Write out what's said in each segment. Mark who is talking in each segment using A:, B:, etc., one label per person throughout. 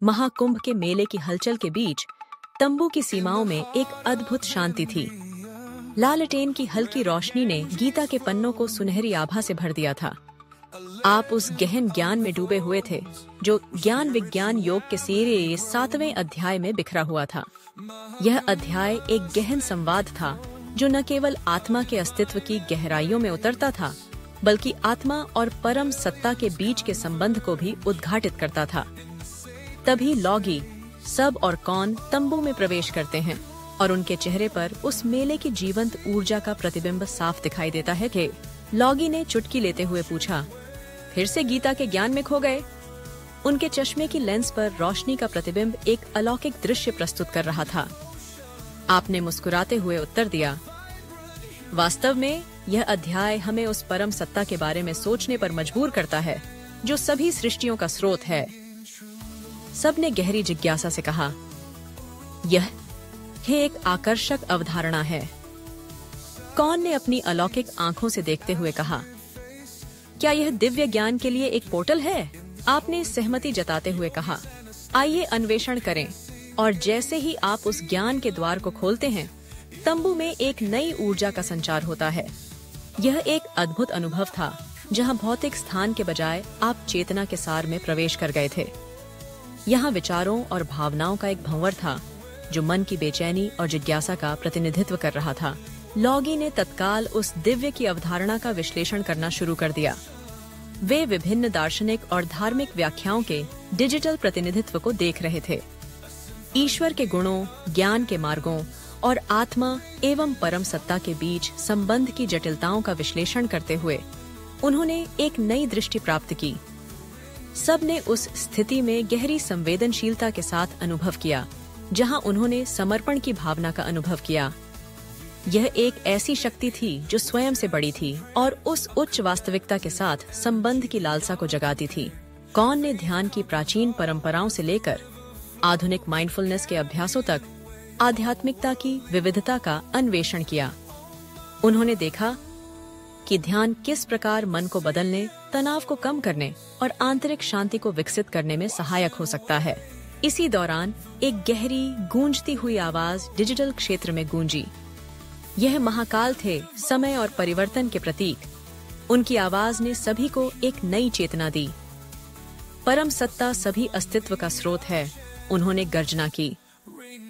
A: महाकुंभ के मेले की हलचल के बीच तंबू की सीमाओं में एक अद्भुत शांति थी। लालटेन की हल्की रोशनी ने गीता के पन्नों को सुनहरी आभा से भर दिया था। आप उस गहन ज्ञान में डूबे हुए थे जो ज्ञान विज्ञान योग के सीरे 7वें अध्याय में बिखरा हुआ था। यह अध्याय एक गहन संवाद था जो न केवल आत्मा के अस्तित्व की गहराइयों में उतरता था, बल्कि आत्मा और परम सत्ता के बीच के संबंध को भी उद्घाटित करता था। तभी लॉगी, सब और कौन तंबू में प्रवेश करते हैं और उनके चेहरे पर उस मेले की जीवंत ऊर्जा का प्रतिबिंब साफ दिखाई देता है कि लॉगी ने चुटकी लेते हुए पूछा, फिर से गीता के ज्ञान में खो गए? उनके चश्मे की लेंस पर रोशनी का प्रतिबिंब एक अलौकिक दृश्य प्रस्तुत कर रहा था। आपने मुस्कुराते हुए उत्तर दिया, वास्तव में यह अध्याय हमें उस परम सत्ता के बारे में सोचने पर मजबूर करता है जो सभी सृष्टियों का स्रोत है। सबने गहरी जिज्ञासा से कहा, यह एक आकर्षक अवधारणा है। कौन ने अपनी अलौकिक आंखों से देखते हुए कहा, क्या यह दिव्य ज्ञान के लिए एक पोर्टल है? आपने सहमति जताते हुए कहा, आइए अन्वेषण करें। और जैसे ही आप उस ज्ञान के द्वार को खोलते हैं, तंबू में एक नई ऊर्जा का संचार होता है। यह एक अद्भुत अनुभव था जहां भौतिक स्थान के बजाय आप चेतना के सार में प्रवेश कर गए थे। यहाँ विचारों और भावनाओं का एक भंवर था जो मन की बेचैनी और जिज्ञासा का प्रतिनिधित्व कर रहा था। लॉगी ने तत्काल उस दिव्य की अवधारणा का विश्लेषण करना शुरू कर दिया। वे विभिन्न दार्शनिक और धार्मिक व्याख्याओं के डिजिटल प्रतिनिधित्व को देख रहे थे। ईश्वर के गुणों, ज्ञान के मार्गों और आत्मा एवं परम सत्ता के बीच संबंध की जटिलताओं का विश्लेषण करते हुए उन्होंने एक नई दृष्टि प्राप्त की। सबने उस स्थिति में गहरी संवेदनशीलता के साथ अनुभव किया जहां उन्होंने समर्पण की भावना का अनुभव किया। यह एक ऐसी शक्ति थी जो स्वयं से बड़ी थी और उस उच्च वास्तविकता के साथ संबंध की लालसा को जगाती थी। कौन ने ध्यान की प्राचीन परंपराओं से लेकर आधुनिक माइंडफुलनेस के अभ्यासों तक आध्यात्मिकता की विविधता का अन्वेषण किया। उन्होंने देखा कि ध्यान किस प्रकार मन को बदलने, तनाव को कम करने और आंतरिक शांति को विकसित करने में सहायक हो सकता है। इसी दौरान एक गहरी गूंजती हुई आवाज डिजिटल क्षेत्र में गूंजी। यह महाकाल थे, समय और परिवर्तन के प्रतीक। उनकी आवाज ने सभी को एक नई चेतना दी। परम सत्ता सभी अस्तित्व का स्रोत है, उन्होंने गर्जना की।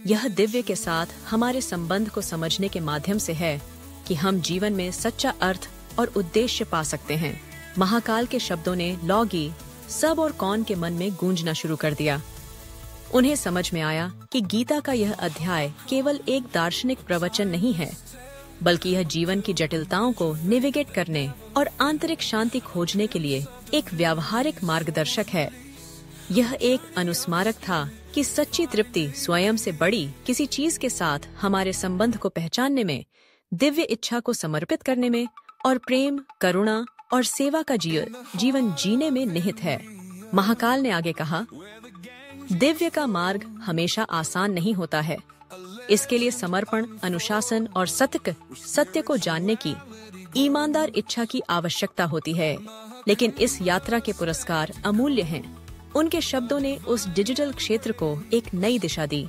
A: यह दिव्य के साथ हमारे संबंध को समझने के माध्यम से है कि हम जीवन में सच्चा अर्थ और उद्देश्य पा सकते हैं। महाकाल के शब्दों ने लॉगी, सब और कौन के मन में गूंजना शुरू कर दिया। उन्हें समझ में आया कि गीता का यह अध्याय केवल एक दार्शनिक प्रवचन नहीं है, बल्कि यह जीवन की जटिलताओं को नेविगेट करने और आंतरिक शांति खोजने के लिए एक व्यावहारिक मार्गदर्शक है। यह एक अनुस्मारक था कि सच्ची तृप्ति स्वयं से बड़ी किसी चीज के साथ हमारे संबंध को पहचानने में, दिव्य इच्छा को समर्पित करने में और प्रेम, करुणा और सेवा का जीवन जीने में निहित है। महाकाल ने आगे कहा, दिव्य का मार्ग हमेशा आसान नहीं होता है। इसके लिए समर्पण, अनुशासन और सत्य को जानने की ईमानदार इच्छा की आवश्यकता होती है। लेकिन इस यात्रा के पुरस्कार अमूल्य हैं। उनके शब्दों ने उस डिजिटल क्षेत्र को एक नई दिशा दी।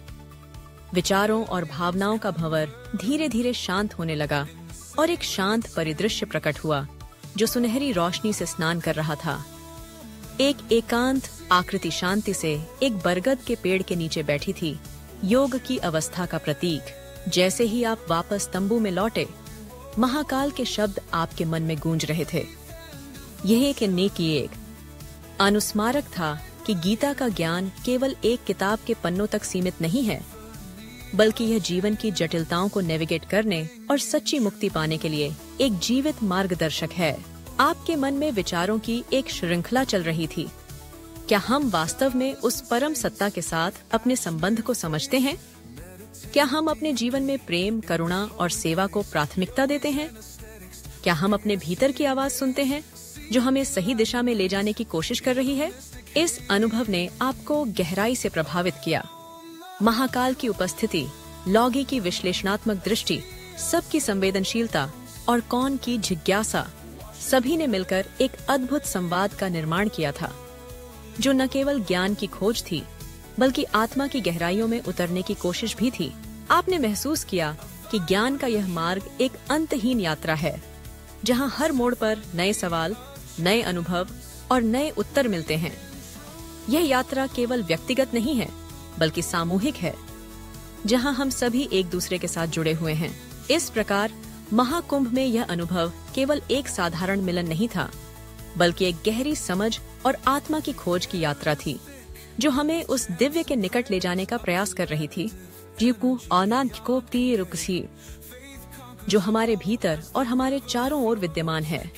A: विचारों और भावनाओं का भंवर धीरे धीरे शांत होने लगा और एक शांत परिदृश्य प्रकट हुआ जो सुनहरी रोशनी से स्नान कर रहा था। एक एकांत आकृति शांति से एक बरगद के पेड़ के नीचे बैठी थी, योग की अवस्था का प्रतीक। जैसे ही आप वापस तंबू में लौटे, महाकाल के शब्द आपके मन में गूंज रहे थे। यह एक अनुस्मारक था कि गीता का ज्ञान केवल एक किताब के पन्नों तक सीमित नहीं है, बल्कि यह जीवन की जटिलताओं को नेविगेट करने और सच्ची मुक्ति पाने के लिए एक जीवित मार्गदर्शक है। आपके मन में विचारों की एक श्रृंखला चल रही थी। क्या हम वास्तव में उस परम सत्ता के साथ अपने संबंध को समझते हैं? क्या हम अपने जीवन में प्रेम, करुणा और सेवा को प्राथमिकता देते हैं? क्या हम अपने भीतर की आवाज सुनते हैं जो हमें सही दिशा में ले जाने की कोशिश कर रही है? इस अनुभव ने आपको गहराई से प्रभावित किया। महाकाल की उपस्थिति, लॉगी की विश्लेषणात्मक दृष्टि, सबकी संवेदनशीलता और कौन की जिज्ञासा, सभी ने मिलकर एक अद्भुत संवाद का निर्माण किया था जो न केवल ज्ञान की खोज थी, बल्कि आत्मा की गहराइयों में उतरने की कोशिश भी थी। आपने महसूस किया कि ज्ञान का यह मार्ग एक अंतहीन यात्रा है, जहां हर मोड़ पर नए सवाल, नए अनुभव और नए उत्तर मिलते हैं। यह यात्रा केवल व्यक्तिगत नहीं है, बल्कि सामूहिक है, जहां हम सभी एक दूसरे के साथ जुड़े हुए हैं। इस प्रकार महाकुंभ में यह अनुभव केवल एक साधारण मिलन नहीं था, बल्कि एक गहरी समझ और आत्मा की खोज की यात्रा थी, जो हमें उस दिव्य के निकट ले जाने का प्रयास कर रही थी, जो हमारे भीतर और हमारे चारों ओर विद्यमान है।